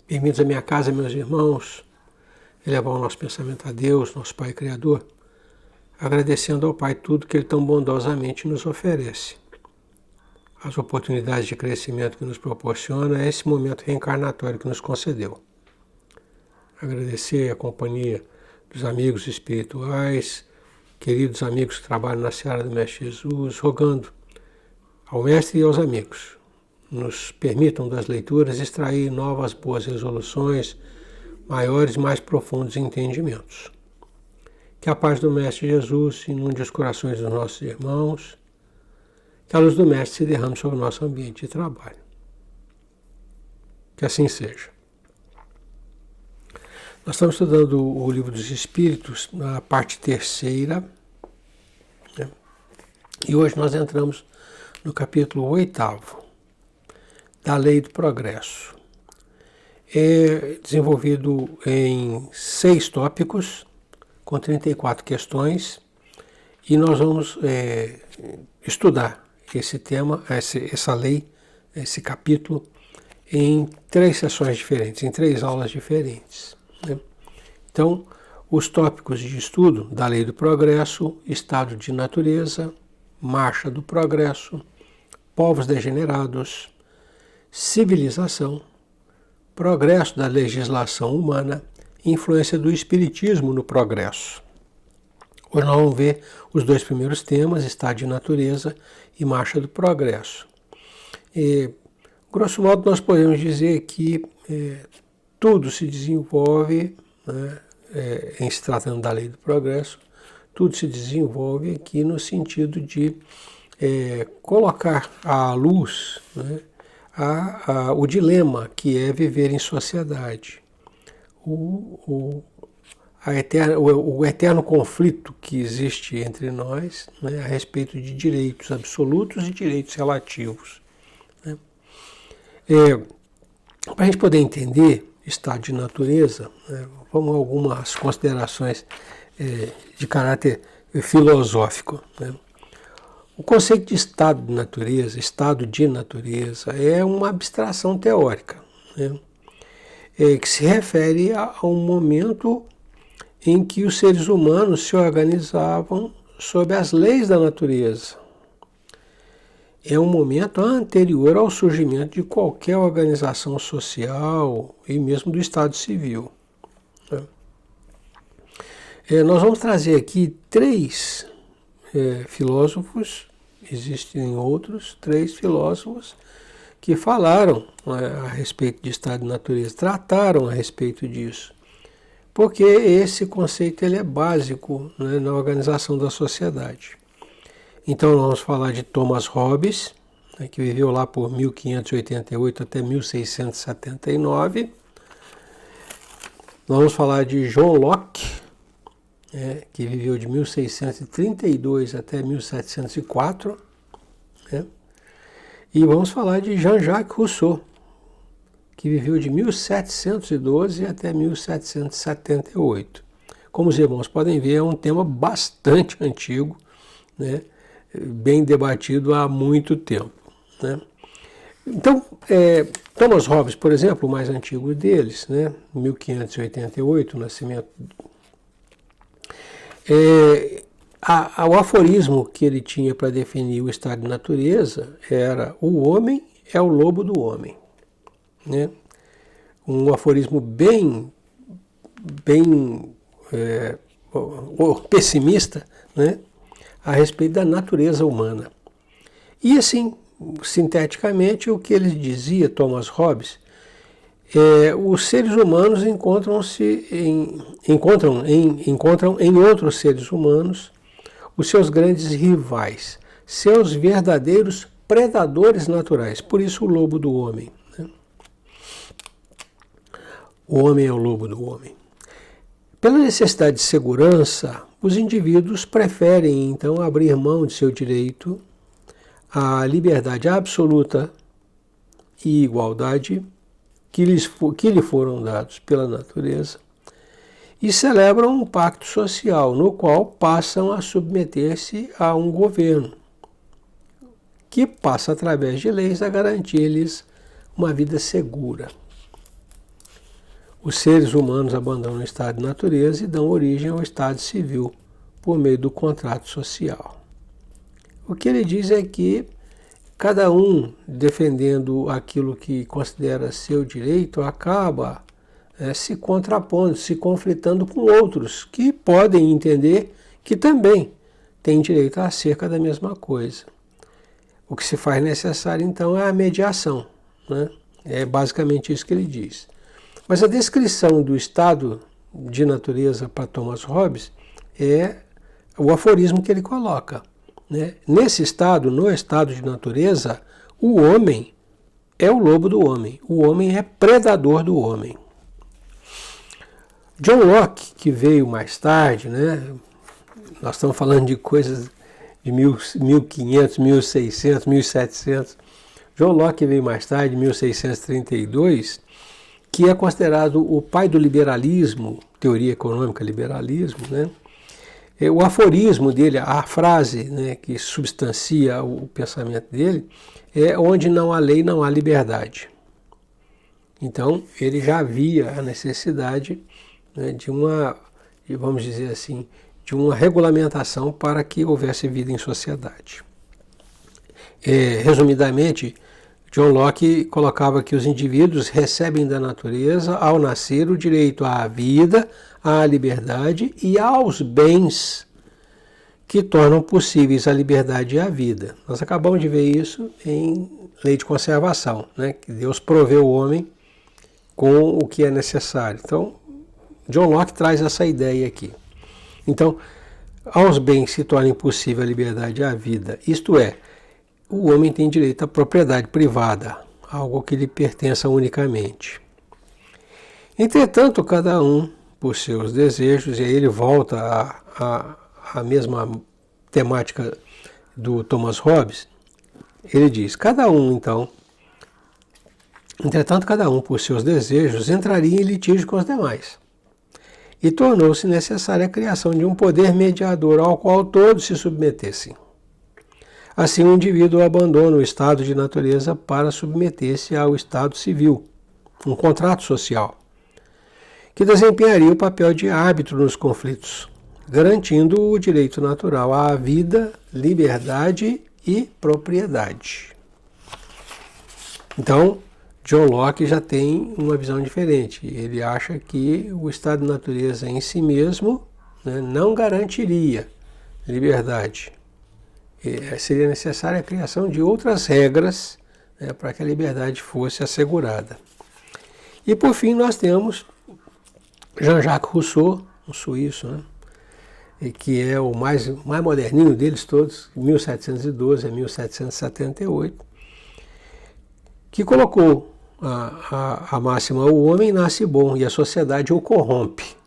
Bem-vindos à minha casa, meus irmãos. Elevar o nosso pensamento a Deus, nosso Pai Criador, agradecendo ao Pai tudo que Ele tão bondosamente nos oferece. As oportunidades de crescimento que nos proporciona, esse momento reencarnatório que nos concedeu. Agradecer a companhia dos amigos espirituais, queridos amigos que trabalham na Seara do Mestre Jesus, rogando ao Mestre e aos amigos, nos permitam das leituras extrair novas boas resoluções, maiores e mais profundos entendimentos. Que a paz do Mestre Jesus inunde os corações dos nossos irmãos, que a luz do Mestre se derrame sobre o nosso ambiente de trabalho. Que assim seja. Nós estamos estudando o Livro dos Espíritos, na parte terceira, né? E hoje nós entramos no capítulo 8º, da Lei do Progresso. É desenvolvido em 6 tópicos, com 34 questões, e nós vamos estudar esse tema, essa lei, esse capítulo, em 3 sessões diferentes, em 3 aulas diferentes, né? Então, os tópicos de estudo da Lei do Progresso: estado de natureza, marcha do progresso, povos degenerados, civilização, progresso da legislação humana, influência do espiritismo no progresso. Hoje nós vamos ver os 2 primeiros temas, estado de natureza e marcha do progresso. Grosso modo, nós podemos dizer que tudo se desenvolve, né, em se tratando da lei do progresso, tudo se desenvolve aqui no sentido de colocar à luz, né, o dilema que é viver em sociedade, o eterno conflito que existe entre nós, né, a respeito de direitos absolutos e direitos relativos, né? Para a gente poder entender estado de natureza, né, vamos a algumas considerações de caráter filosófico, né? O conceito de estado de natureza, é uma abstração teórica, né, que se refere a um momento em que os seres humanos se organizavam sob as leis da natureza. É um momento anterior ao surgimento de qualquer organização social e mesmo do Estado civil, né? Nós vamos trazer aqui 3 filósofos, existem outros 3 filósofos que falaram a respeito de estado de natureza, trataram a respeito disso, porque esse conceito ele é básico, né, na organização da sociedade. Então nós vamos falar de Thomas Hobbes, né, que viveu lá por 1588 até 1679. Nós vamos falar de John Locke, que viveu de 1632 até 1704, né? E vamos falar de Jean-Jacques Rousseau, que viveu de 1712 até 1778. Como os irmãos podem ver, é um tema bastante antigo, né? Bem debatido há muito tempo, né? Então, Thomas Hobbes, por exemplo, o mais antigo deles, né? 1588, o nascimento. O aforismo que ele tinha para definir o estado de natureza era: o homem é o lobo do homem, né? Um aforismo bem pessimista, né, a respeito da natureza humana. E assim, sinteticamente, o que ele dizia, Thomas Hobbes, os seres humanos encontram em outros seres humanos os seus grandes rivais, seus verdadeiros predadores naturais. Por isso o lobo do homem, né? O homem é o lobo do homem. Pela necessidade de segurança, os indivíduos preferem então abrir mão de seu direito à liberdade absoluta e igualdade que lhe foram dados pela natureza, e celebram um pacto social no qual passam a submeter-se a um governo que passa através de leis a garantir-lhes uma vida segura. os seres humanos abandonam o estado de natureza e dão origem ao estado civil por meio do contrato social. O que ele diz é que cada um defendendo aquilo que considera seu direito acaba se contrapondo, se conflitando com outros que podem entender que também têm direito acerca da mesma coisa. O que se faz necessário então é a mediação, né? É basicamente isso que ele diz. Mas a descrição do estado de natureza para Thomas Hobbes é o aforismo que ele coloca, né? Nesse estado, no estado de natureza, o homem é o lobo do homem, o homem é predador do homem. John Locke, que veio mais tarde, né? Nós estamos falando de coisas de 1500, 1600, 1700. John Locke veio mais tarde, 1632, que é considerado o pai do liberalismo, teoria econômica, liberalismo, né? O aforismo dele, a frase, né, que substancia o pensamento dele, é: onde não há lei, não há liberdade. Então, ele já via a necessidade, né, vamos dizer assim, de uma regulamentação para que houvesse vida em sociedade. Resumidamente, John Locke colocava que os indivíduos recebem da natureza, ao nascer, o direito à vida, à liberdade e aos bens que tornam possíveis a liberdade e a vida. Nós acabamos de ver isso em Lei de Conservação, né? Que Deus proveu o homem com o que é necessário. Então, John Locke traz essa ideia aqui. Então, aos bens se torna impossível a liberdade e a vida, isto é, o homem tem direito à propriedade privada, algo que lhe pertença unicamente. Entretanto, cada um, por seus desejos, e aí ele volta à mesma temática do Thomas Hobbes, ele diz: entretanto, cada um, por seus desejos, entraria em litígio com os demais. E tornou-se necessária a criação de um poder mediador ao qual todos se submetessem. Assim, o indivíduo abandona o estado de natureza para submeter-se ao estado civil, um contrato social, que desempenharia o papel de árbitro nos conflitos, garantindo o direito natural à vida, liberdade e propriedade. Então, John Locke já tem uma visão diferente. Ele acha que o estado de natureza em si mesmo, né, não garantiria liberdade. Seria necessária a criação de outras regras, né, para que a liberdade fosse assegurada. E por fim nós temos Jean-Jacques Rousseau, um suíço, né, que é o mais moderninho deles todos, 1712 a 1778, que colocou a máxima: o homem nasce bom e a sociedade o corrompe.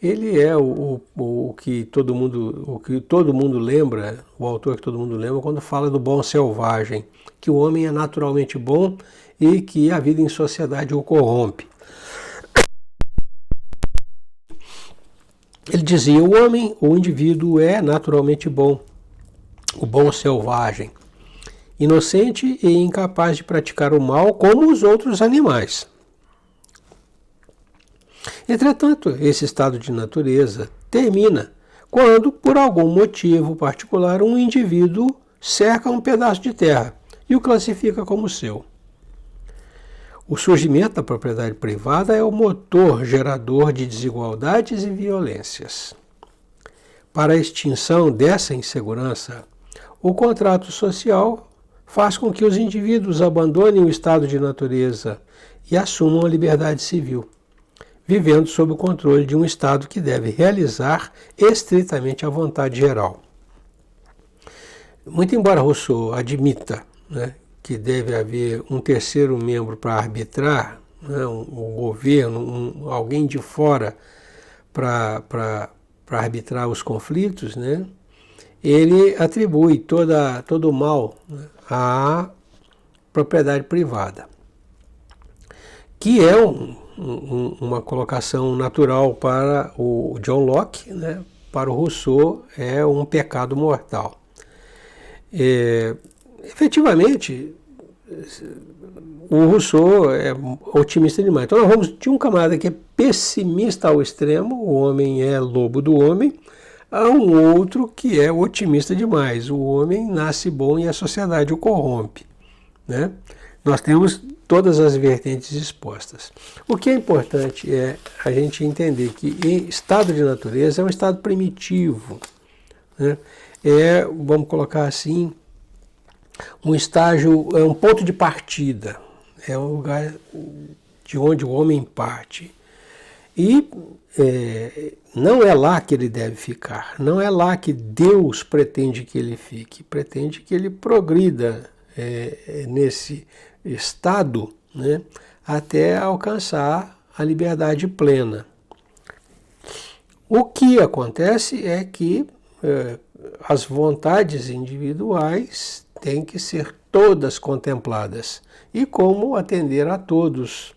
Ele é o que todo mundo lembra, o autor que todo mundo lembra quando fala do bom selvagem, que o homem é naturalmente bom e que a vida em sociedade o corrompe. Ele dizia: o indivíduo é naturalmente bom, o bom selvagem, inocente e incapaz de praticar o mal como os outros animais. Entretanto, esse estado de natureza termina quando, por algum motivo particular, um indivíduo cerca um pedaço de terra e o classifica como seu. O surgimento da propriedade privada é o motor gerador de desigualdades e violências. Para a extinção dessa insegurança, o contrato social faz com que os indivíduos abandonem o estado de natureza e assumam a liberdade civil, vivendo sob o controle de um Estado que deve realizar estritamente a vontade geral. Muito embora Rousseau admita, né, que deve haver um terceiro membro para arbitrar, né, um governo, alguém de fora para arbitrar os conflitos, né, ele atribui todo o mal, né, à propriedade privada, que é uma colocação natural para o John Locke, né? Para o Rousseau é um pecado mortal. Efetivamente, o Rousseau é otimista demais. Então nós vamos de um camarada que é pessimista ao extremo, o homem é lobo do homem, a um outro que é otimista demais. O homem nasce bom e a sociedade o corrompe, né? Nós temos todas as vertentes expostas. O que é importante é a gente entender que estado de natureza é um estado primitivo, né? Vamos colocar assim, um estágio, é um ponto de partida, é um lugar de onde o homem parte. E não é lá que ele deve ficar, não é lá que Deus pretende que ele fique, pretende que ele progrida nesse estado, né, até alcançar a liberdade plena. O que acontece é que as vontades individuais têm que ser todas contempladas. E como atender a todos,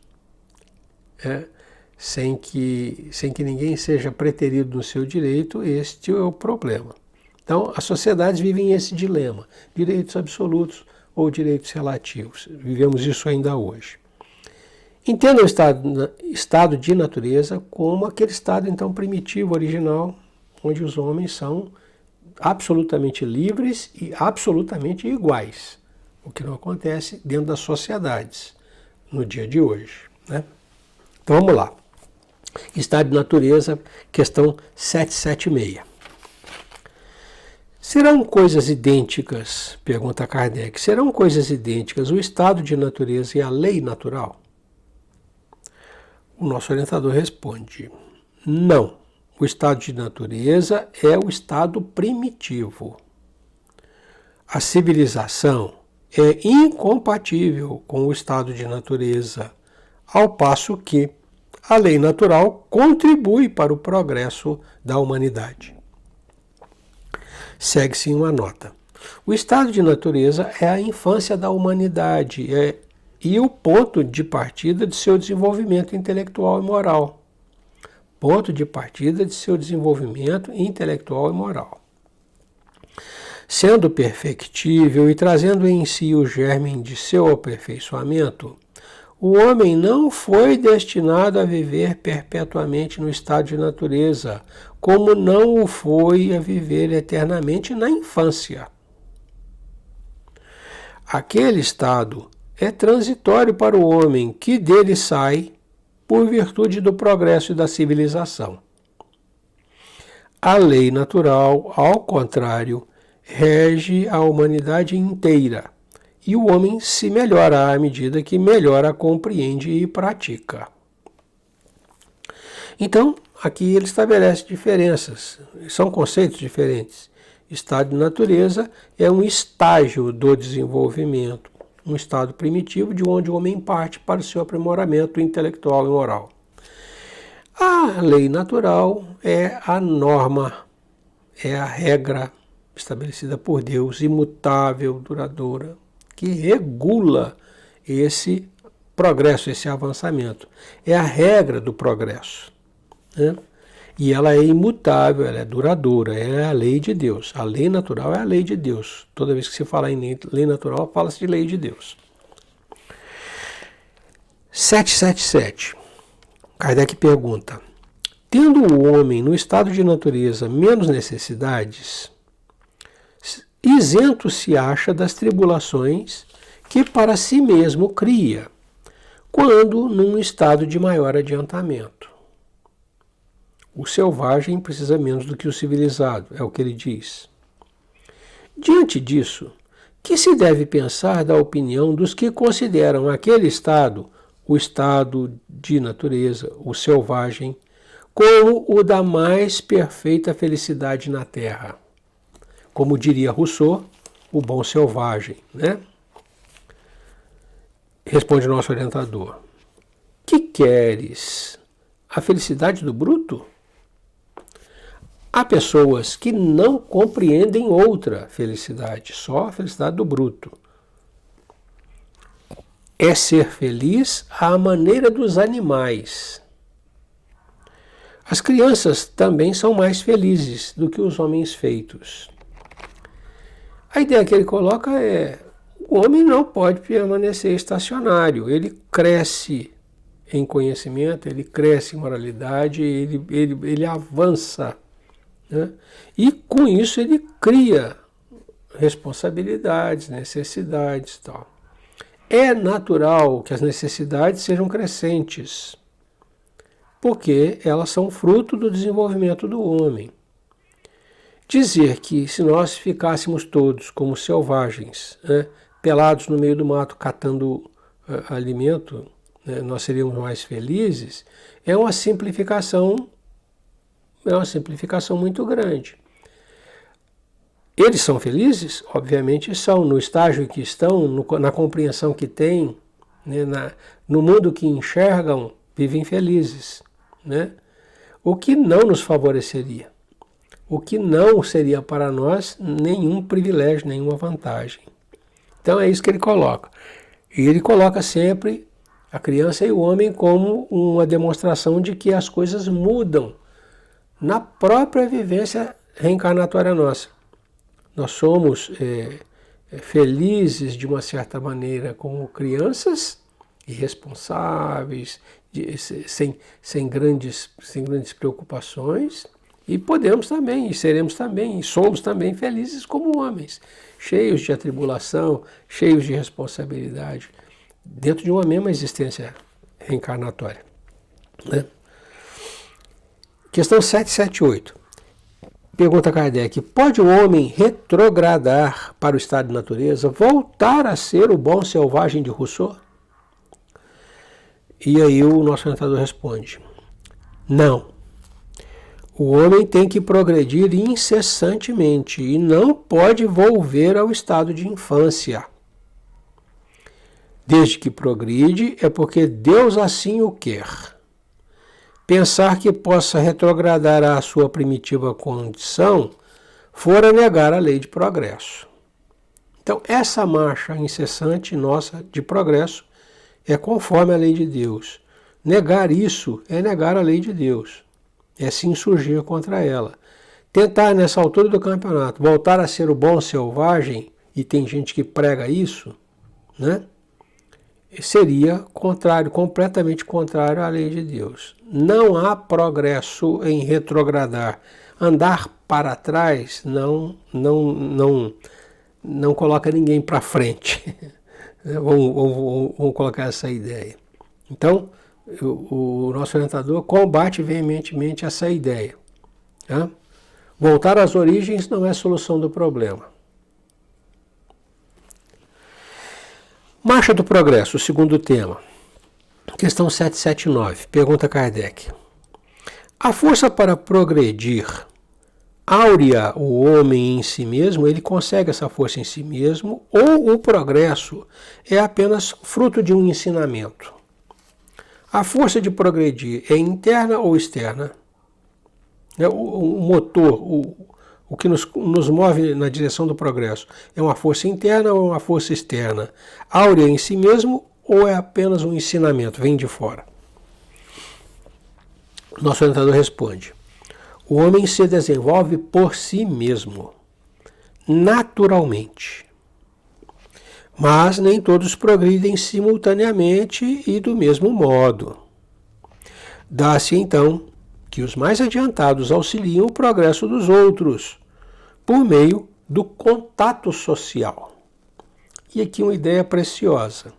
sem que ninguém seja preterido no seu direito, este é o problema. Então, as sociedades vivem esse dilema, direitos absolutos ou direitos relativos. Vivemos isso ainda hoje. Entenda o estado de natureza como aquele estado, então, primitivo, original, onde os homens são absolutamente livres e absolutamente iguais, o que não acontece dentro das sociedades no dia de hoje, né? Então vamos lá. Estado de natureza, questão 776. Serão coisas idênticas, pergunta Kardec, serão coisas idênticas o estado de natureza e a lei natural? O nosso orientador responde, não. O estado de natureza é o estado primitivo. A civilização é incompatível com o estado de natureza, ao passo que a lei natural contribui para o progresso da humanidade. Segue-se uma nota. O estado de natureza é a infância da humanidade e o ponto de partida de seu desenvolvimento intelectual e moral. Ponto de partida de seu desenvolvimento intelectual e moral. Sendo perfectível e trazendo em si o germe de seu aperfeiçoamento, o homem não foi destinado a viver perpetuamente no estado de natureza, como não o foi a viver eternamente na infância. Aquele estado é transitório para o homem que dele sai por virtude do progresso e da civilização. A lei natural, ao contrário, rege a humanidade inteira, e o homem se melhora à medida que melhor a compreende e pratica. Então, aqui ele estabelece diferenças, são conceitos diferentes. Estado de natureza é um estágio do desenvolvimento, um estado primitivo de onde o homem parte para o seu aprimoramento intelectual e moral. A lei natural é a norma, é a regra estabelecida por Deus, imutável, duradoura, que regula esse progresso, esse avançamento. É a regra do progresso, né? E ela é imutável, ela é duradoura, é a lei de Deus. A lei natural é a lei de Deus. Toda vez que se fala em lei natural, fala-se de lei de Deus. 777. Kardec pergunta, tendo o homem no estado de natureza menos necessidades, isento se acha das tribulações que para si mesmo cria, quando num estado de maior adiantamento. O selvagem precisa menos do que o civilizado, é o que ele diz. Diante disso, que se deve pensar da opinião dos que consideram aquele estado, o estado de natureza, o selvagem, como o da mais perfeita felicidade na Terra? Como diria Rousseau, o bom selvagem, né? Responde o nosso orientador. Que queres? A felicidade do bruto? Há pessoas que não compreendem outra felicidade, só a felicidade do bruto. É ser feliz à maneira dos animais. As crianças também são mais felizes do que os homens feitos. A ideia que ele coloca é: o o homem não pode permanecer estacionário. Ele cresce em conhecimento, ele cresce em moralidade, ele avança, né? E com isso ele cria responsabilidades, necessidades e tal. É natural que as necessidades sejam crescentes, porque elas são fruto do desenvolvimento do homem. Dizer que se nós ficássemos todos como selvagens, né, pelados no meio do mato catando alimento, né, nós seríamos mais felizes, é uma simplificação muito grande. Eles são felizes? Obviamente são, no estágio em que estão, na compreensão que têm, né, no mundo que enxergam, vivem felizes, né? O que não nos favoreceria, o que não seria para nós nenhum privilégio, nenhuma vantagem. Então é isso que ele coloca. E ele coloca sempre a criança e o homem como uma demonstração de que as coisas mudam na própria vivência reencarnatória nossa. Nós somos felizes de uma certa maneira como crianças, irresponsáveis, sem grandes preocupações, e podemos também, e seremos também, e somos também felizes como homens, cheios de atribulação, cheios de responsabilidade, dentro de uma mesma existência reencarnatória, né? Questão 778. Pergunta Kardec: pode o homem retrogradar para o estado de natureza, voltar a ser o bom selvagem de Rousseau? E aí o nosso orientador responde: não. O homem tem que progredir incessantemente e não pode volver ao estado de infância. Desde que progride é porque Deus assim o quer. Pensar que possa retrogradar à sua primitiva condição fora negar a lei de progresso. Então, essa marcha incessante nossa de progresso é conforme a lei de Deus. Negar isso é negar a lei de Deus, é se insurgir contra ela. Tentar, nessa altura do campeonato, voltar a ser o bom selvagem, e tem gente que prega isso, né? Seria contrário, completamente contrário à lei de Deus. Não há progresso em retrogradar. Andar para trás não coloca ninguém para frente. Vamos colocar essa ideia. Então, o nosso orientador combate veementemente essa ideia, tá? Voltar às origens não é solução do problema. Marcha do progresso, o segundo tema. Questão 779. Pergunta Kardec: a força para progredir áurea o homem em si mesmo? Ele consegue essa força em si mesmo? Ou o progresso é apenas fruto de um ensinamento? A força de progredir é interna ou externa? O motor, o que nos move na direção do progresso, é uma força interna ou uma força externa? Áurea em si mesmo ou é apenas um ensinamento, vem de fora? Nosso orientador responde: o homem se desenvolve por si mesmo, naturalmente. Mas nem todos progridem simultaneamente e do mesmo modo. Dá-se então que os mais adiantados auxiliam o progresso dos outros, por meio do contato social. E aqui uma ideia preciosa,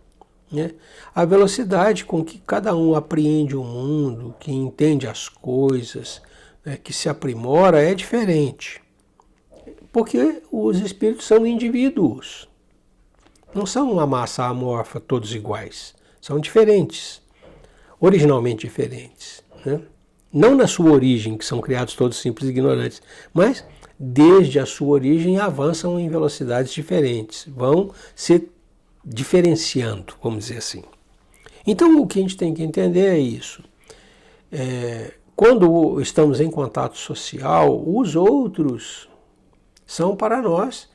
né? A velocidade com que cada um apreende o mundo, que entende as coisas, né, que se aprimora, é diferente. Porque os espíritos são indivíduos. Não são uma massa amorfa, todos iguais. São diferentes, originalmente diferentes, né? Não na sua origem, que são criados todos simples e ignorantes, mas desde a sua origem avançam em velocidades diferentes, vão se diferenciando, vamos dizer assim. Então o que a gente tem que entender é isso. Quando estamos em contato social, os outros são para nós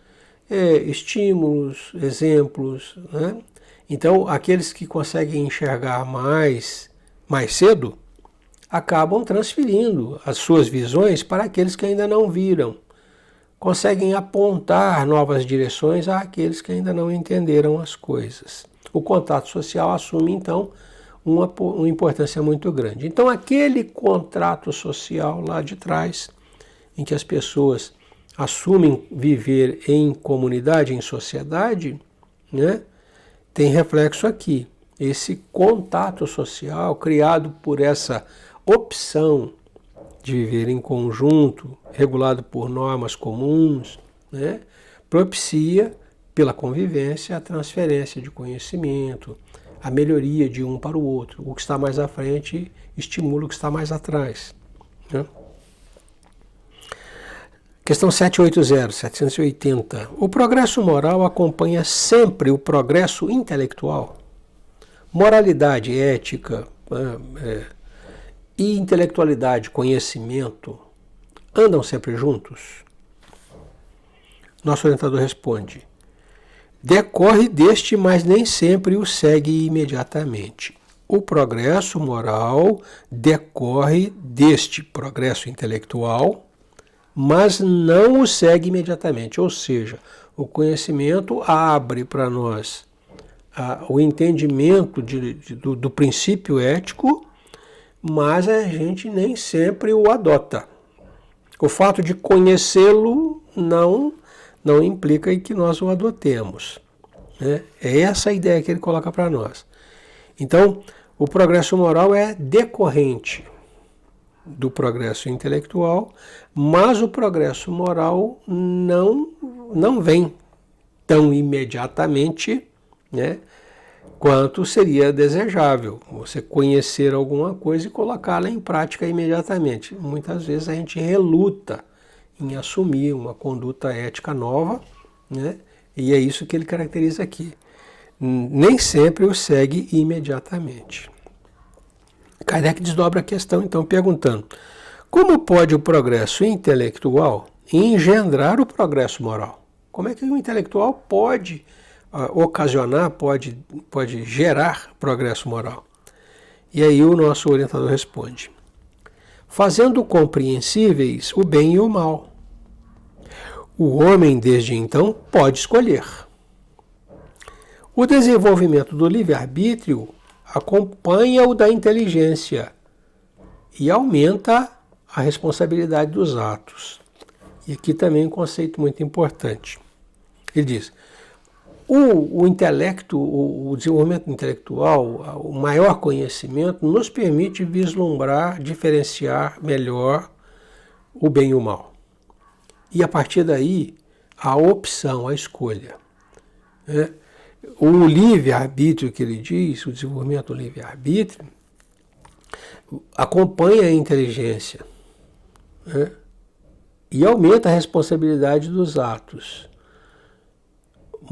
estímulos, exemplos, né? Então aqueles que conseguem enxergar mais cedo acabam transferindo as suas visões para aqueles que ainda não viram. conseguem apontar novas direções àqueles que ainda não entenderam as coisas. O contato social assume, então, uma importância muito grande. Então, aquele contrato social lá de trás, em que as pessoas assumem viver em comunidade, em sociedade, né, tem reflexo aqui. Esse contato social criado por essa opção de viver em conjunto, regulado por normas comuns, né, propicia, pela convivência, a transferência de conhecimento, a melhoria de um para o outro. O que está mais à frente estimula o que está mais atrás. Né? Questão 780. O progresso moral acompanha sempre o progresso intelectual? Moralidade, ética e intelectualidade, conhecimento, andam sempre juntos? Nosso orientador responde: decorre deste, mas nem sempre o segue imediatamente. O progresso moral decorre deste progresso intelectual, mas não o segue imediatamente. Ou seja, o conhecimento abre para nós o entendimento do princípio ético, mas a gente nem sempre o adota. O fato de conhecê-lo não implica em que nós o adotemos. Né? É essa a ideia que ele coloca para nós. Então, o progresso moral é decorrente do progresso intelectual, mas o progresso moral não vem tão imediatamente, né, quanto seria desejável você conhecer alguma coisa e colocá-la em prática imediatamente. Muitas vezes a gente reluta em assumir uma conduta ética nova, né, e é isso que ele caracteriza aqui. Nem sempre o segue imediatamente. Kardec desdobra a questão, então, perguntando: como pode o progresso intelectual engendrar o progresso moral? Como é que o intelectual pode ocasionar, pode gerar progresso moral? E aí o nosso orientador responde: fazendo compreensíveis o bem e o mal. O homem, desde então, pode escolher. O desenvolvimento do livre-arbítrio acompanha o da inteligência e aumenta a responsabilidade dos atos. E aqui também um conceito muito importante. Ele diz: o intelecto, o desenvolvimento intelectual, o maior conhecimento nos permite vislumbrar, diferenciar melhor o bem e o mal. E a partir daí, a opção, a escolha. Né? O livre-arbítrio que ele diz, o desenvolvimento do livre-arbítrio, acompanha a inteligência, né? E aumenta a responsabilidade dos atos.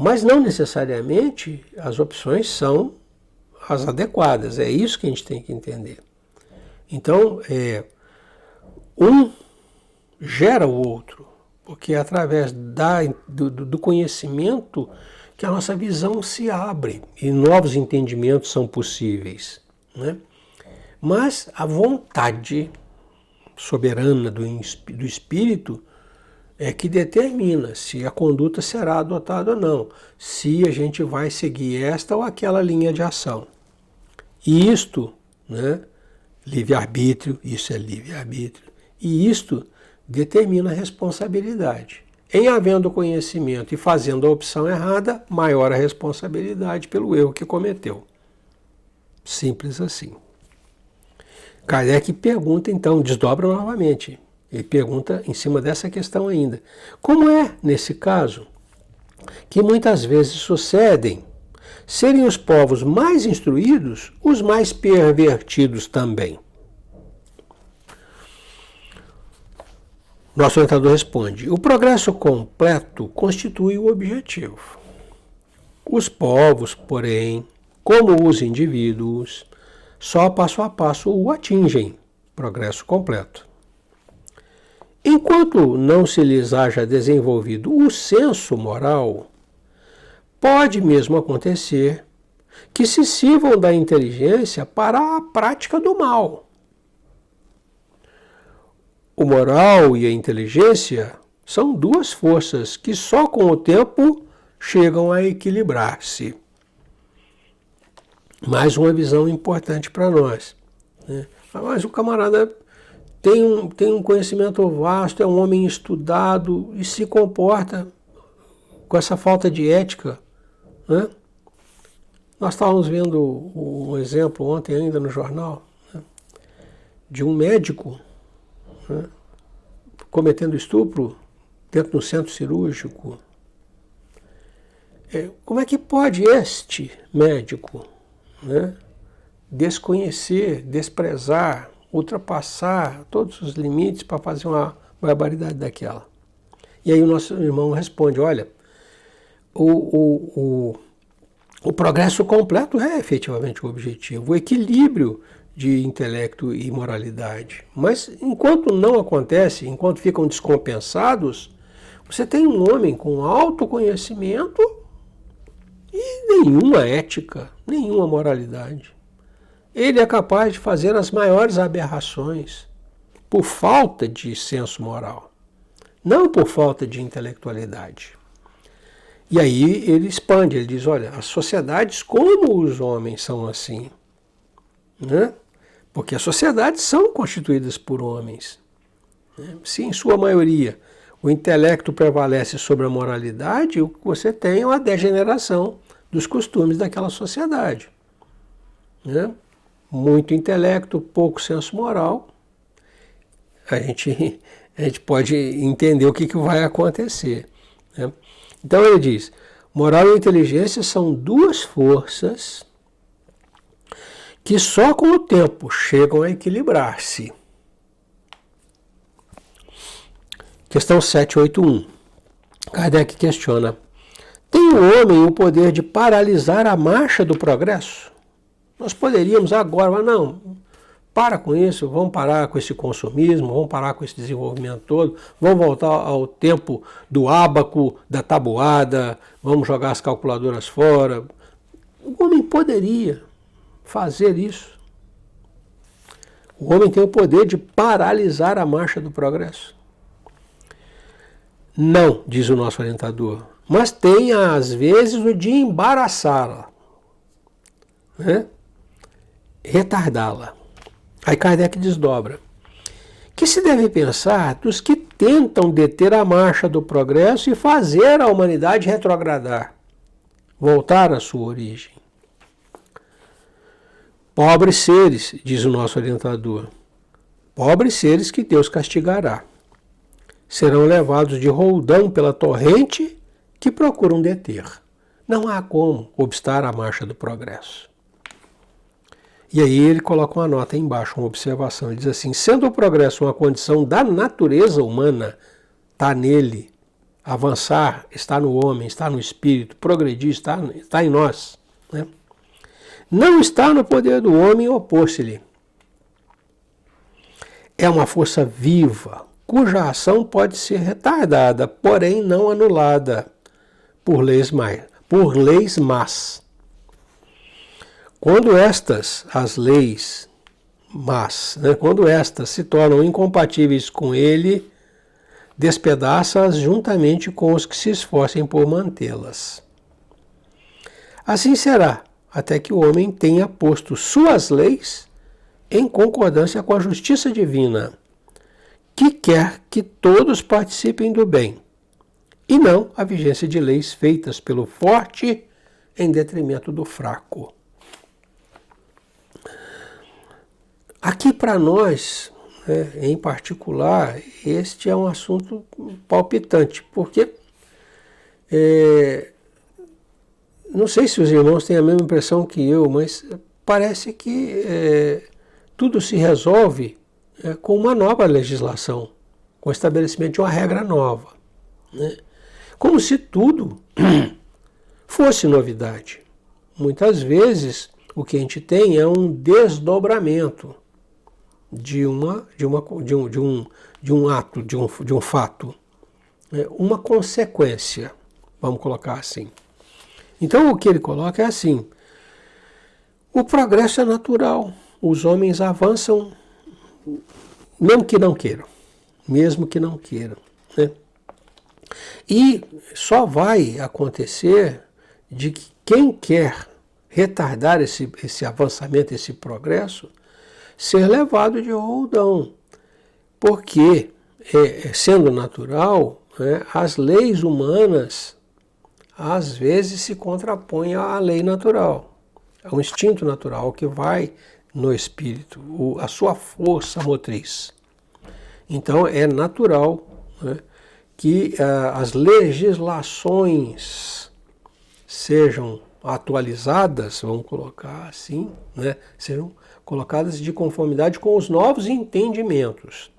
Mas não necessariamente as opções são as adequadas. É isso que a gente tem que entender. Então, um gera o outro, porque é através do conhecimento que a nossa visão se abre e novos entendimentos são possíveis. Né? Mas a vontade soberana do espírito é que determina se a conduta será adotada ou não, se a gente vai seguir esta ou aquela linha de ação. E isto, né, livre-arbítrio, isso é livre-arbítrio, e isto determina a responsabilidade. Em havendo conhecimento e fazendo a opção errada, maior a responsabilidade pelo erro que cometeu. Simples assim. Kardec pergunta, então, desdobra novamente. Ele pergunta em cima dessa questão ainda. Como é, nesse caso, que muitas vezes sucedem serem os povos mais instruídos os mais pervertidos também? Nosso orientador responde: o progresso completo constitui o objetivo. Os povos, porém, como os indivíduos, só passo a passo o atingem, progresso completo. Enquanto não se lhes haja desenvolvido o senso moral, pode mesmo acontecer que se sirvam da inteligência para a prática do mal. O moral e a inteligência São duas forças que só com o tempo chegam a equilibrar-se. Mais uma visão importante para nós, né? Mas o camarada tem um conhecimento vasto, é um homem estudado e se comporta com essa falta de ética, né? Nós estávamos vendo um exemplo ontem ainda no jornal, né, de um médico, né, cometendo estupro dentro do centro cirúrgico. Como é que pode este médico, né, desconhecer, desprezar, ultrapassar todos os limites para fazer uma barbaridade daquela? E aí o nosso irmão responde, olha, o progresso completo é efetivamente o objetivo, o equilíbrio de intelecto e moralidade. Mas enquanto não acontece, enquanto ficam descompensados, você tem um homem com autoconhecimento e nenhuma ética, nenhuma moralidade. Ele é capaz de fazer as maiores aberrações por falta de senso moral, não por falta de intelectualidade. E aí ele expande, ele diz, olha, as sociedades como os homens são assim, né? Porque as sociedades são constituídas por homens, né? Se em sua maioria o intelecto prevalece sobre a moralidade, o que você tem é uma degeneração dos costumes daquela sociedade, né? Muito intelecto, pouco senso moral, a gente pode entender o que vai acontecer, né? Então ele diz, moral e inteligência são duas forças que só com o tempo chegam a equilibrar-se. Questão 781. Kardec questiona, tem o homem o poder de paralisar a marcha do progresso? Nós poderíamos agora, mas não, para com isso, vamos parar com esse consumismo, vamos parar com esse desenvolvimento todo, vamos voltar ao tempo do ábaco, da tabuada, vamos jogar as calculadoras fora. O homem poderia fazer isso. O homem tem o poder de paralisar a marcha do progresso. Não, diz o nosso orientador, mas tem às vezes o de embaraçá-la, né? Retardá-la. Aí Kardec desdobra. Que se deve pensar dos que tentam deter a marcha do progresso e fazer a humanidade retrogradar, voltar à sua origem. Pobres seres, diz o nosso orientador, pobres seres que Deus castigará, serão levados de roldão pela torrente que procuram deter. Não há como obstar a marcha do progresso. E aí ele coloca uma nota aí embaixo, uma observação. Ele diz assim, sendo o progresso uma condição da natureza humana, está nele, avançar está no homem, está no espírito, progredir está em nós, né? Não está no poder do homem opor-se-lhe. É uma força viva, cuja ação pode ser retardada, porém não anulada por leis más. Quando as leis más, né, quando estas se tornam incompatíveis com ele, despedaça-as juntamente com os que se esforcem por mantê-las. Assim será, até que o homem tenha posto suas leis em concordância com a justiça divina, que quer que todos participem do bem, e não a vigência de leis feitas pelo forte em detrimento do fraco. Aqui para nós, né, em particular, este é um assunto palpitante, porque não sei se os irmãos têm a mesma impressão que eu, mas parece que tudo se resolve com uma nova legislação, com o estabelecimento de uma regra nova, né? Como se tudo fosse novidade. Muitas vezes o que a gente tem é um desdobramento de um ato, de um fato, uma consequência, vamos colocar assim. Então o que ele coloca é assim, o progresso é natural, os homens avançam mesmo que não queiram, né? E só vai acontecer de que quem quer retardar esse avançamento, esse progresso, ser levado de roldão. Porque, sendo natural, as leis humanas às vezes se contrapõem à lei natural. É um instinto natural que vai no espírito, a sua força motriz. Então é natural, que as legislações sejam atualizadas, vamos colocar assim, sejam colocadas de conformidade com os novos entendimentos.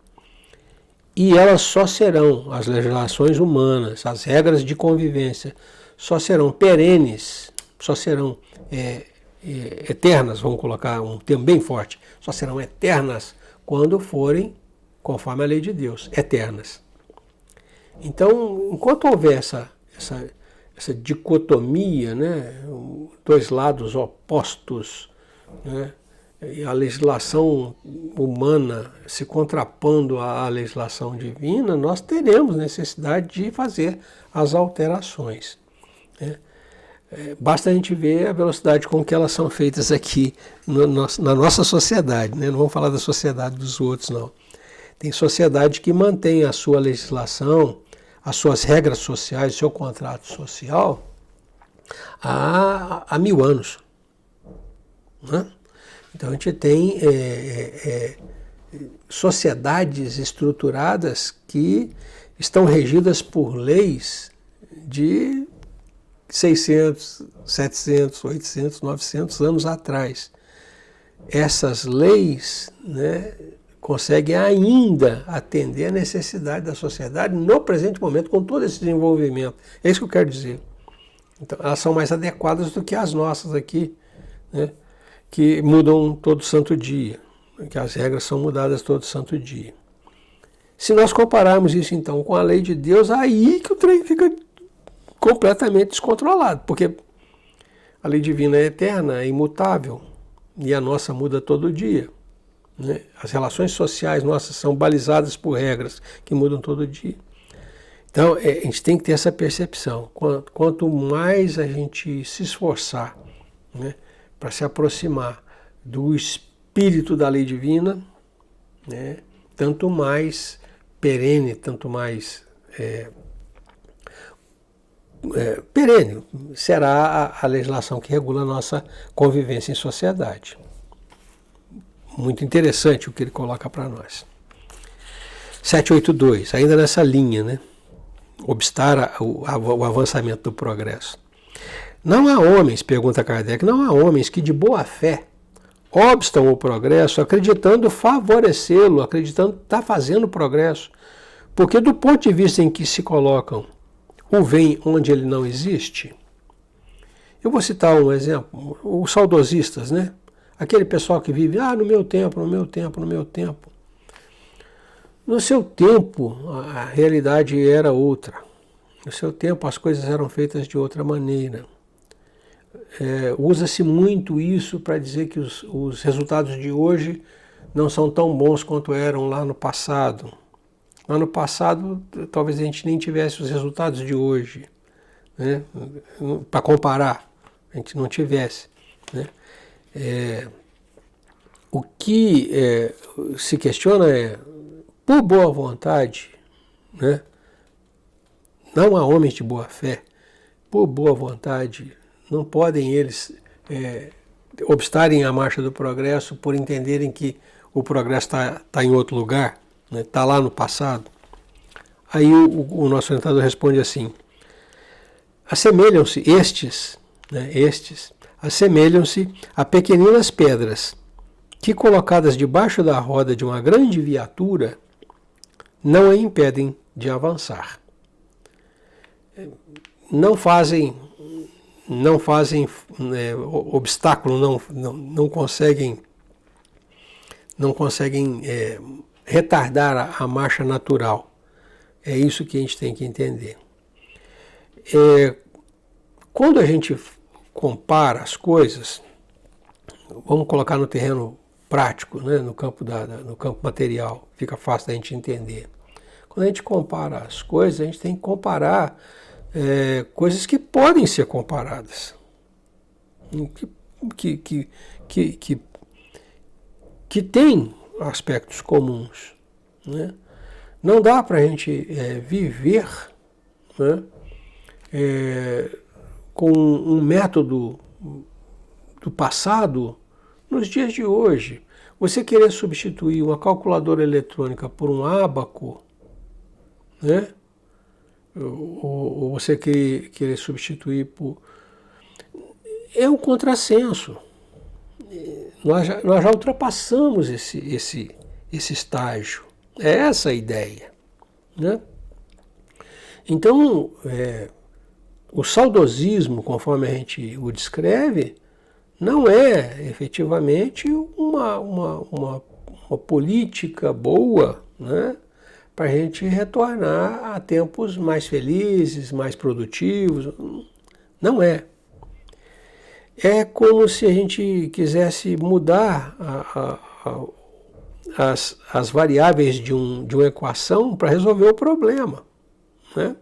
E elas só serão, as legislações humanas, as regras de convivência, só serão perenes, só serão eternas, vamos colocar um termo bem forte, só serão eternas quando forem conforme a lei de Deus, eternas. Então, enquanto houver essa dicotomia, dois lados opostos, e a legislação humana se contrapondo à legislação divina, nós teremos necessidade de fazer as alterações. Basta a gente ver a velocidade com que elas são feitas aqui na nossa sociedade, Não vamos falar da sociedade dos outros, não. Tem sociedade que mantém a sua legislação, as suas regras sociais, o seu contrato social há 1000 anos. Então a gente tem sociedades estruturadas que estão regidas por leis de 600, 700, 800, 900 anos atrás. Essas leis conseguem ainda atender a necessidade da sociedade no presente momento, com todo esse desenvolvimento. É isso que eu quero dizer. Então, elas são mais adequadas do que as nossas aqui, que mudam todo santo dia, que as regras são mudadas todo santo dia. Se nós compararmos isso, então, com a lei de Deus, aí que o trem fica completamente descontrolado, porque a lei divina é eterna, é imutável, e a nossa muda todo dia. As relações sociais nossas são balizadas por regras que mudam todo dia. Então, a gente tem que ter essa percepção. Quanto mais a gente se esforçar para se aproximar do espírito da lei divina, tanto mais perene, tanto mais perene será a legislação que regula a nossa convivência em sociedade. Muito interessante o que ele coloca para nós. 782, ainda nessa linha, obstar o avançamento do progresso. Não há homens, pergunta Kardec, não há homens que de boa fé obstam o progresso acreditando favorecê-lo, acreditando estar fazendo progresso. Porque do ponto de vista em que se colocam o vem onde ele não existe, eu vou citar um exemplo, os saudosistas, Aquele pessoal que vive, no meu tempo, no meu tempo, no meu tempo. No seu tempo, a realidade era outra. No seu tempo, as coisas eram feitas de outra maneira. Usa-se muito isso para dizer que os resultados de hoje não são tão bons quanto eram lá no passado. Lá no passado, talvez a gente nem tivesse os resultados de hoje, para comparar, a gente não tivesse, o que se questiona por boa vontade, não há homens de boa fé, por boa vontade, não podem eles obstarem a marcha do progresso por entenderem que o progresso está em outro lugar, está lá no passado. Aí o nosso orientador responde assim: assemelham-se estes, assemelham-se a pequeninas pedras que, colocadas debaixo da roda de uma grande viatura, não a impedem de avançar. Não fazem obstáculo, não conseguem retardar a marcha natural. É isso que a gente tem que entender. Quando a gente compara as coisas, vamos colocar no terreno prático, no campo material, fica fácil da gente entender. Quando a gente compara as coisas, a gente tem que comparar coisas que podem ser comparadas. Que tem aspectos comuns, né? Não dá para a gente viver, né, com um método do passado nos dias de hoje. Você querer substituir uma calculadora eletrônica por um ábaco, né? Ou você querer substituir por... É um contrassenso. Nós já ultrapassamos esse estágio. É essa a ideia, né? Então, o saudosismo, conforme a gente o descreve, não é efetivamente uma política boa, né, para a gente retornar a tempos mais felizes, mais produtivos. Não é. É como se a gente quisesse mudar as variáveis de uma equação para resolver o problema, né?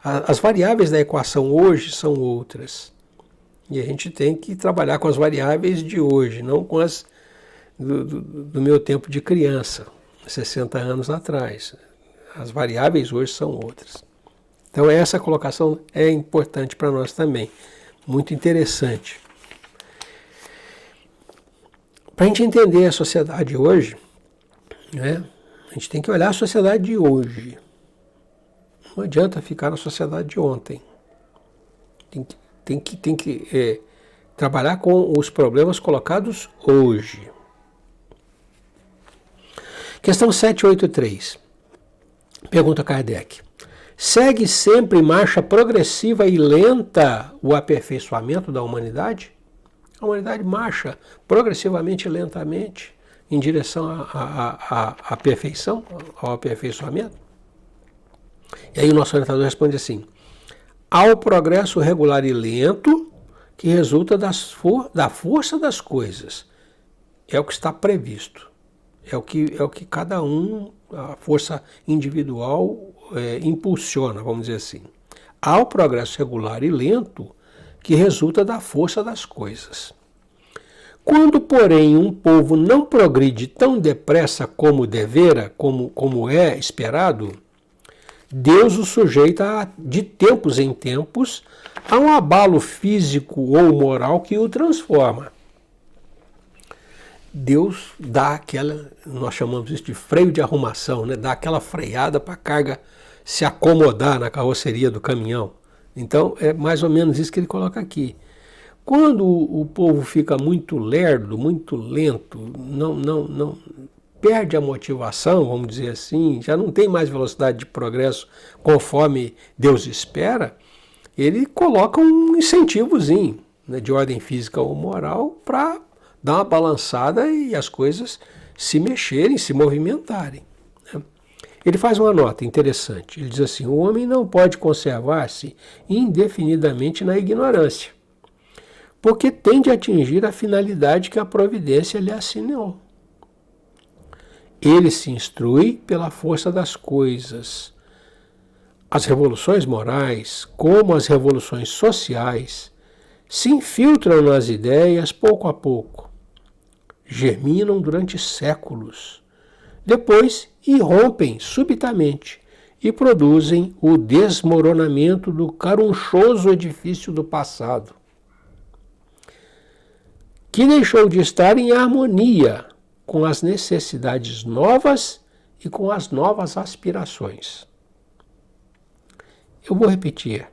As variáveis da equação hoje são outras. E a gente tem que trabalhar com as variáveis de hoje, não com as do meu tempo de criança, 60 anos atrás. As variáveis hoje são outras. Então essa colocação é importante para nós também, muito interessante. Para a gente entender a sociedade hoje, né, a gente tem que olhar a sociedade de hoje. Não adianta ficar na sociedade de ontem. Tem que trabalhar com os problemas colocados hoje. Questão 783. Pergunta Kardec. Segue sempre em marcha progressiva e lenta o aperfeiçoamento da humanidade? A humanidade marcha progressivamente e lentamente em direção à perfeição, ao aperfeiçoamento? E aí o nosso orientador responde assim: ao progresso regular e lento que resulta da força das coisas. É o que está previsto. É o que cada um, a força individual, impulsiona, vamos dizer assim. Ao progresso regular e lento que resulta da força das coisas. Quando, porém, um povo não progride tão depressa como devera, como é esperado, Deus o sujeita de tempos em tempos a um abalo físico ou moral que o transforma. Deus dá aquela, nós chamamos isso de freio de arrumação, né? Dá aquela freada para a carga se acomodar na carroceria do caminhão. Então é mais ou menos isso que ele coloca aqui. Quando o povo fica muito lerdo, muito lento, não perde a motivação, vamos dizer assim, já não tem mais velocidade de progresso conforme Deus espera, ele coloca um incentivozinho, né, de ordem física ou moral para dar uma balançada e as coisas se mexerem, se movimentarem, né? Ele faz uma nota interessante, ele diz assim: o homem não pode conservar-se indefinidamente na ignorância, porque tem de atingir a finalidade que a providência lhe assinou. Ele se instrui pela força das coisas. As revoluções morais, como as revoluções sociais, se infiltram nas ideias pouco a pouco, germinam durante séculos, depois irrompem subitamente e produzem o desmoronamento do carunchoso edifício do passado, que deixou de estar em harmonia com as necessidades novas e com as novas aspirações. Eu vou repetir.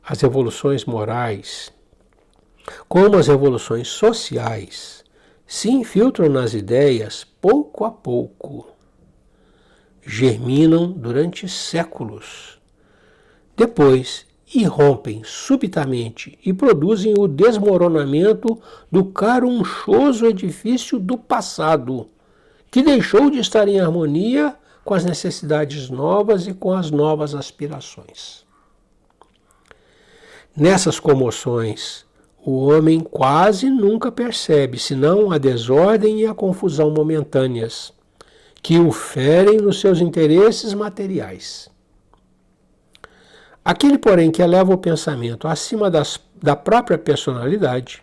As revoluções morais, como as revoluções sociais, se infiltram nas ideias pouco a pouco, germinam durante séculos, depois irrompem subitamente e produzem o desmoronamento do carunchoso edifício do passado, que deixou de estar em harmonia com as necessidades novas e com as novas aspirações. Nessas comoções, o homem quase nunca percebe, senão a desordem e a confusão momentâneas, que o ferem nos seus interesses materiais. Aquele, porém, que eleva o pensamento acima da própria personalidade,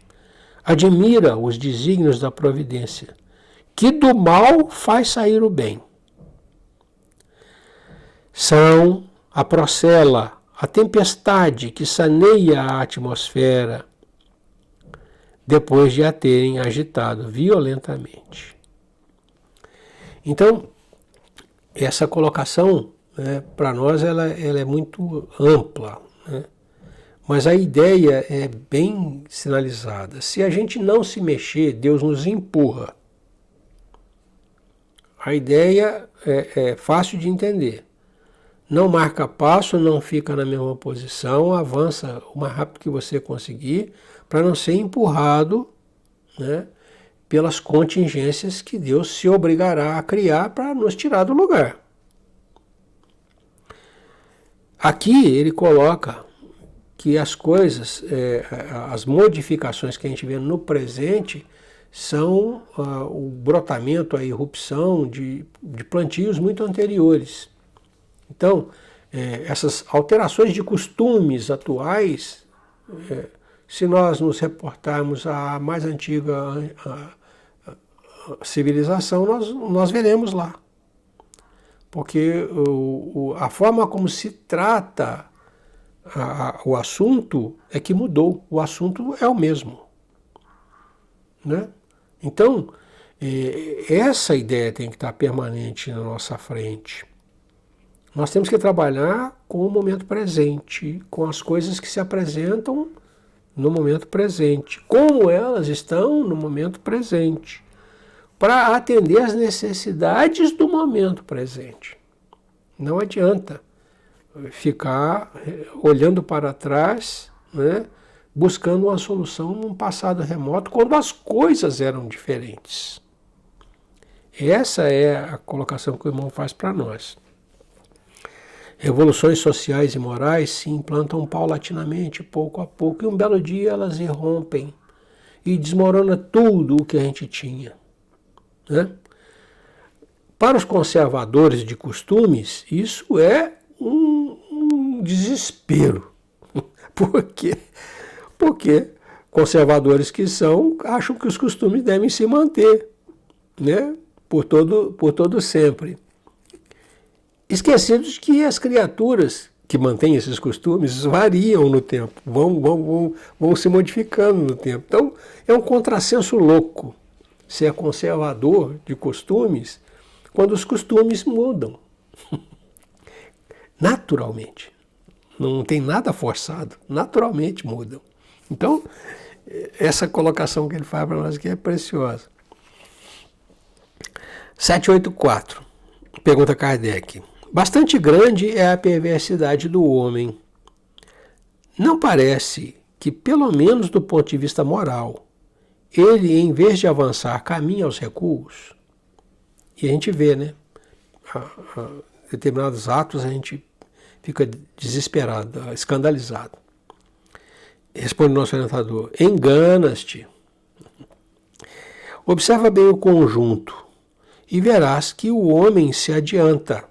admira os desígnios da providência, que do mal faz sair o bem. São a procela, a tempestade que saneia a atmosfera, depois de a terem agitado violentamente. Então, essa colocação, né, para nós, ela é muito ampla, né? Mas a ideia é bem sinalizada. Se a gente não se mexer, Deus nos empurra. A ideia é fácil de entender. Não marca passo, não fica na mesma posição, avança o mais rápido que você conseguir, para não ser empurrado, né, pelas contingências que Deus se obrigará a criar para nos tirar do lugar. Aqui ele coloca que as coisas, as modificações que a gente vê no presente são o brotamento, a irrupção de plantios muito anteriores. Então, essas alterações de costumes atuais, se nós nos reportarmos à mais antiga civilização, nós veremos lá. Porque a forma como se trata o assunto é que mudou. O assunto é o mesmo, né? Então, essa ideia tem que estar permanente na nossa frente. Nós temos que trabalhar com o momento presente, com as coisas que se apresentam no momento presente, como elas estão no momento presente, para atender às necessidades do momento presente. Não adianta ficar olhando para trás, né, buscando uma solução num passado remoto, quando as coisas eram diferentes. Essa é a colocação que o irmão faz para nós. Revoluções sociais e morais se implantam paulatinamente, pouco a pouco, e um belo dia elas irrompem e desmorona tudo o que a gente tinha, né? Para os conservadores de costumes, isso é um desespero. Por quê? Porque conservadores que são, acham que os costumes devem se manter, né, por todo sempre. Esquecidos que as criaturas que mantêm esses costumes variam no tempo, vão se modificando no tempo. Então, é um contrassenso louco ser conservador de costumes quando os costumes mudam. Naturalmente. Não tem nada forçado. Naturalmente mudam. Então, essa colocação que ele faz para nós aqui é preciosa. 784. Pergunta Kardec. Bastante grande é a perversidade do homem. Não parece que, pelo menos do ponto de vista moral, ele, em vez de avançar, caminha aos recuos? E a gente vê, né? Determinados atos a gente fica desesperado, escandalizado. Responde o nosso orientador: enganas-te. Observa bem o conjunto e verás que o homem se adianta,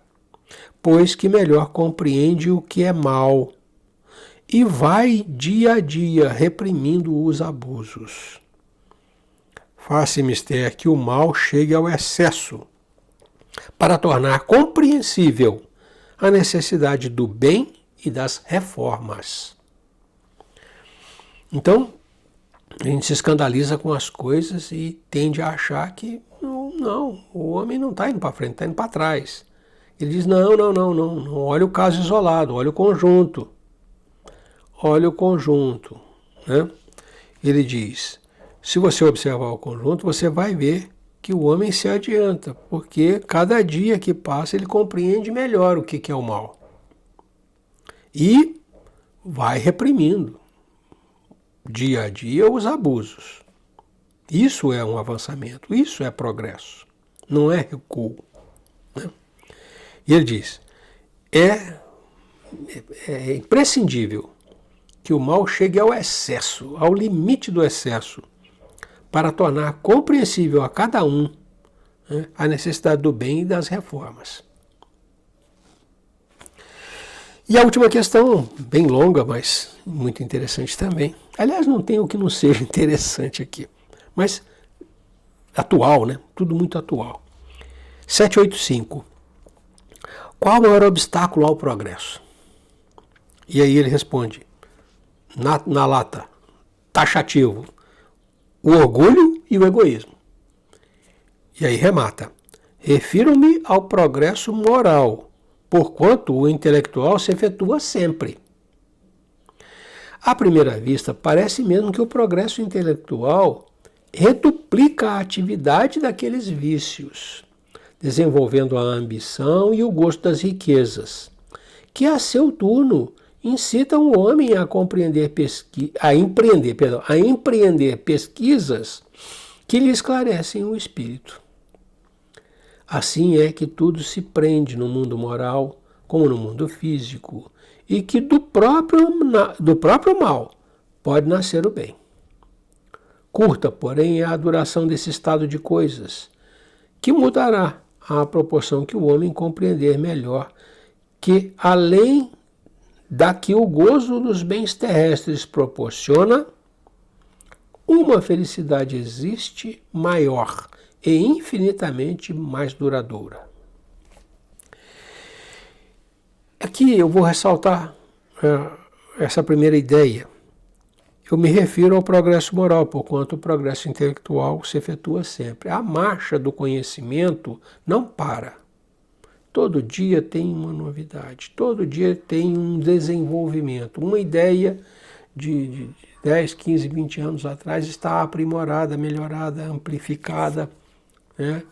pois que melhor compreende o que é mal e vai dia a dia reprimindo os abusos. Faz-se mister que o mal chegue ao excesso para tornar compreensível a necessidade do bem e das reformas. Então, a gente se escandaliza com as coisas e tende a achar que não, o homem não está indo para frente, está indo para trás. Ele diz, não, olha o caso isolado, olha o conjunto. Olha o conjunto, né? Ele diz, se você observar o conjunto, você vai ver que o homem se adianta, porque cada dia que passa ele compreende melhor o que é o mal. E vai reprimindo, dia a dia, os abusos. Isso é um avançamento, isso é progresso, não é recuo, né? E ele diz, é imprescindível que o mal chegue ao excesso, ao limite do excesso, para tornar compreensível a cada um né, a necessidade do bem e das reformas. E a última questão, bem longa, mas muito interessante também. Aliás, não tem o que não seja interessante aqui, mas atual, né? Tudo muito atual. 785. Qual o maior obstáculo ao progresso? E aí ele responde, na lata, taxativo, o orgulho e o egoísmo. E aí remata, refiro-me ao progresso moral, porquanto o intelectual se efetua sempre. À primeira vista, parece mesmo que o progresso intelectual reduplica a atividade daqueles vícios, desenvolvendo a ambição e o gosto das riquezas, que a seu turno incitam o homem a empreender pesquisas que lhe esclarecem o espírito. Assim é que tudo se prende no mundo moral, como no mundo físico, e que do próprio mal pode nascer o bem. Curta, porém, é a duração desse estado de coisas, que mudará à proporção que o homem compreender melhor que, além da que o gozo dos bens terrestres proporciona, uma felicidade existe maior e infinitamente mais duradoura. Aqui eu vou ressaltar essa primeira ideia. Eu me refiro ao progresso moral, porquanto o progresso intelectual se efetua sempre. A marcha do conhecimento não para. Todo dia tem uma novidade, todo dia tem um desenvolvimento. Uma ideia de 10, 15, 20 anos atrás está aprimorada, melhorada, amplificada, né?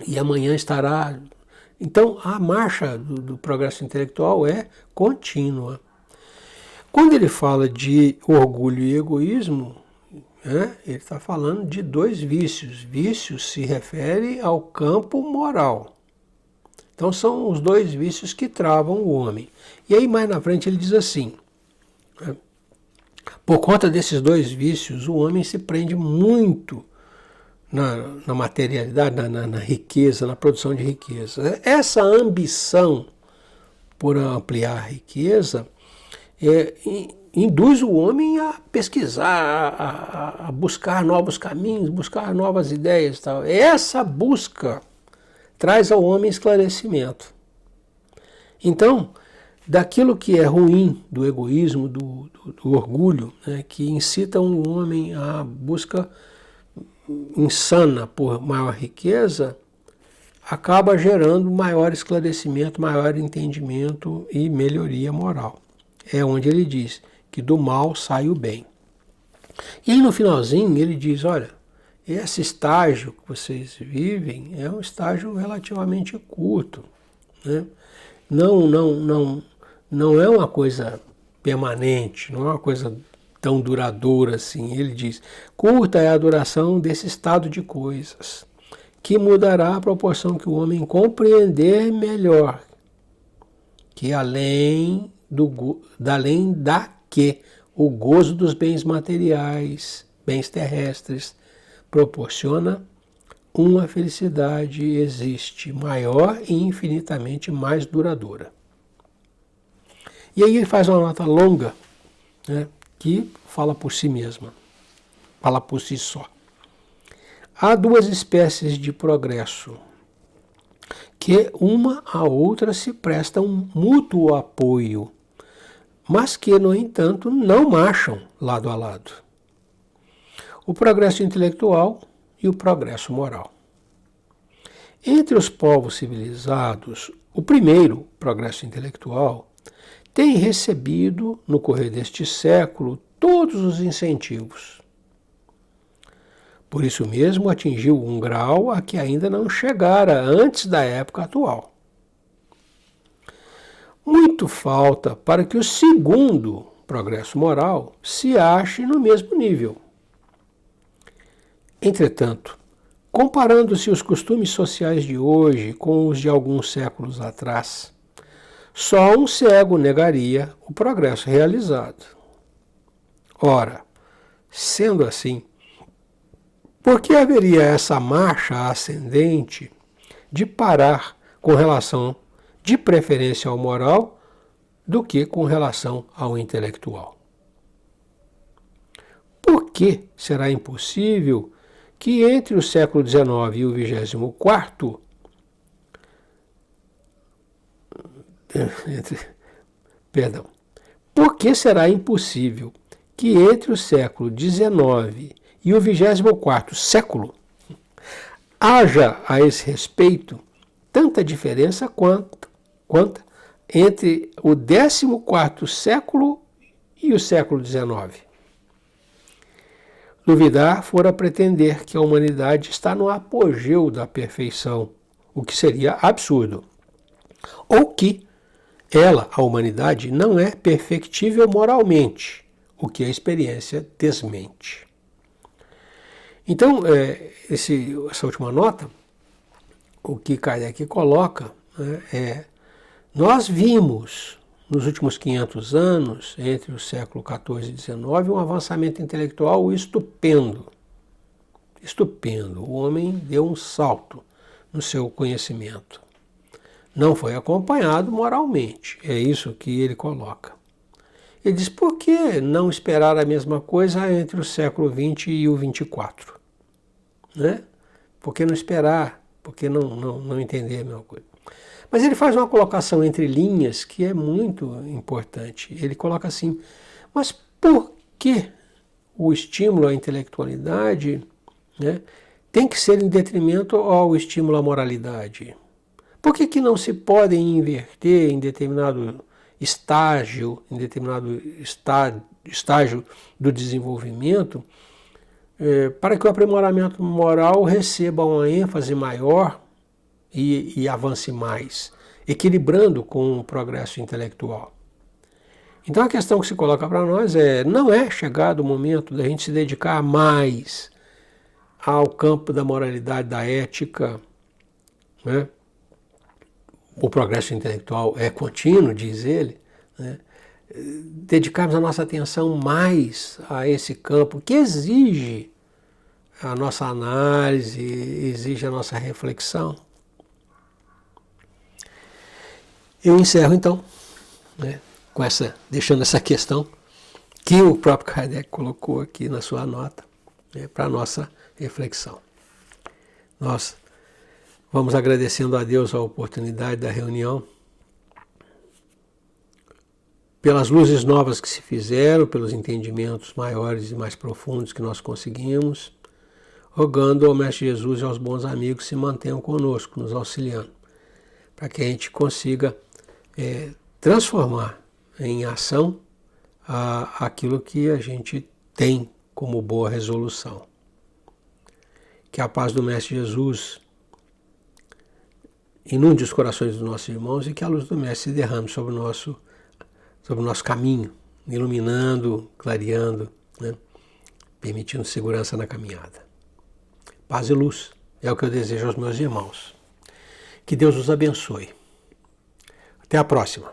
E amanhã estará. Então, a marcha do progresso intelectual é contínua. Quando ele fala de orgulho e egoísmo, né, ele está falando de dois vícios. Vícios se refere ao campo moral. Então, são os dois vícios que travam o homem. E aí, mais na frente, ele diz assim, né, por conta desses dois vícios, o homem se prende muito na materialidade, na riqueza, na produção de riqueza. Essa ambição por ampliar a riqueza induz o homem a pesquisar, a buscar novos caminhos, buscar novas ideias. Tal. Essa busca traz ao homem esclarecimento. Então, daquilo que é ruim, do egoísmo, do orgulho, né, que incita um homem à busca insana por maior riqueza, acaba gerando maior esclarecimento, maior entendimento e melhoria moral. É onde ele diz que do mal sai o bem. E aí no finalzinho ele diz, olha, esse estágio que vocês vivem é um estágio relativamente curto, né? Não é uma coisa permanente, não é uma coisa tão duradoura assim. Ele diz, curta é a duração desse estado de coisas, que mudará a proporção que o homem compreender melhor, que além da que o gozo dos bens materiais, bens terrestres, proporciona, uma felicidade existe maior e infinitamente mais duradoura. E aí ele faz uma nota longa, né, que fala por si mesma, fala por si só. Há duas espécies de progresso, que uma à outra se prestam mútuo apoio, mas que, no entanto, não marcham lado a lado. O progresso intelectual e o progresso moral. Entre os povos civilizados, o primeiro, progresso intelectual, tem recebido, no correr deste século, todos os incentivos. Por isso mesmo atingiu um grau a que ainda não chegara antes da época atual. Muito falta para que o segundo, progresso moral, se ache no mesmo nível. Entretanto, comparando-se os costumes sociais de hoje com os de alguns séculos atrás, só um cego negaria o progresso realizado. Ora, sendo assim, Por que haveria essa marcha ascendente de parar com relação, de preferência ao moral, do que com relação ao intelectual? Por que será impossível que entre o século XIX e o 24º, por que será impossível que entre o século XIX e o 24º século haja a esse respeito tanta diferença quanto entre o 14º século e o século XIX? Duvidar fora pretender que a humanidade está no apogeu da perfeição, o que seria absurdo. Ou que ela, a humanidade, não é perfectível moralmente, o que a experiência desmente. Então, essa última nota, o que Kardec coloca, né, nós vimos nos últimos 500 anos, entre o século XIV e XIX, um avançamento intelectual estupendo. Estupendo. O homem deu um salto no seu conhecimento. Não foi acompanhado moralmente. É isso que ele coloca. Ele diz, por que não esperar a mesma coisa entre o século XX e o 24? Né? Por que não esperar? Por que não entender a mesma coisa? Mas ele faz uma colocação entre linhas que é muito importante. Ele coloca assim, mas por que o estímulo à intelectualidade, né, tem que ser em detrimento ao estímulo à moralidade? Por que não se podem inverter em determinado estágio, estágio do desenvolvimento, para que o aprimoramento moral receba uma ênfase maior e avance mais, equilibrando com o progresso intelectual? Então a questão que se coloca para nós não é chegado o momento da gente se dedicar mais ao campo da moralidade, da ética, né? O progresso intelectual é contínuo, diz ele, né? Dedicarmos a nossa atenção mais a esse campo que exige a nossa análise, exige a nossa reflexão. Eu encerro então, né, deixando essa questão que o próprio Kardec colocou aqui na sua nota, né, para a nossa reflexão. Nós vamos agradecendo a Deus a oportunidade da reunião, pelas luzes novas que se fizeram, pelos entendimentos maiores e mais profundos que nós conseguimos, rogando ao Mestre Jesus e aos bons amigos que se mantenham conosco, nos auxiliando, para que a gente consiga transformar em ação aquilo que a gente tem como boa resolução. Que a paz do Mestre Jesus inunde os corações dos nossos irmãos e que a luz do Mestre se derrame sobre o nosso caminho, iluminando, clareando, né, permitindo segurança na caminhada. Paz e luz é o que eu desejo aos meus irmãos. Que Deus os abençoe. Até a próxima.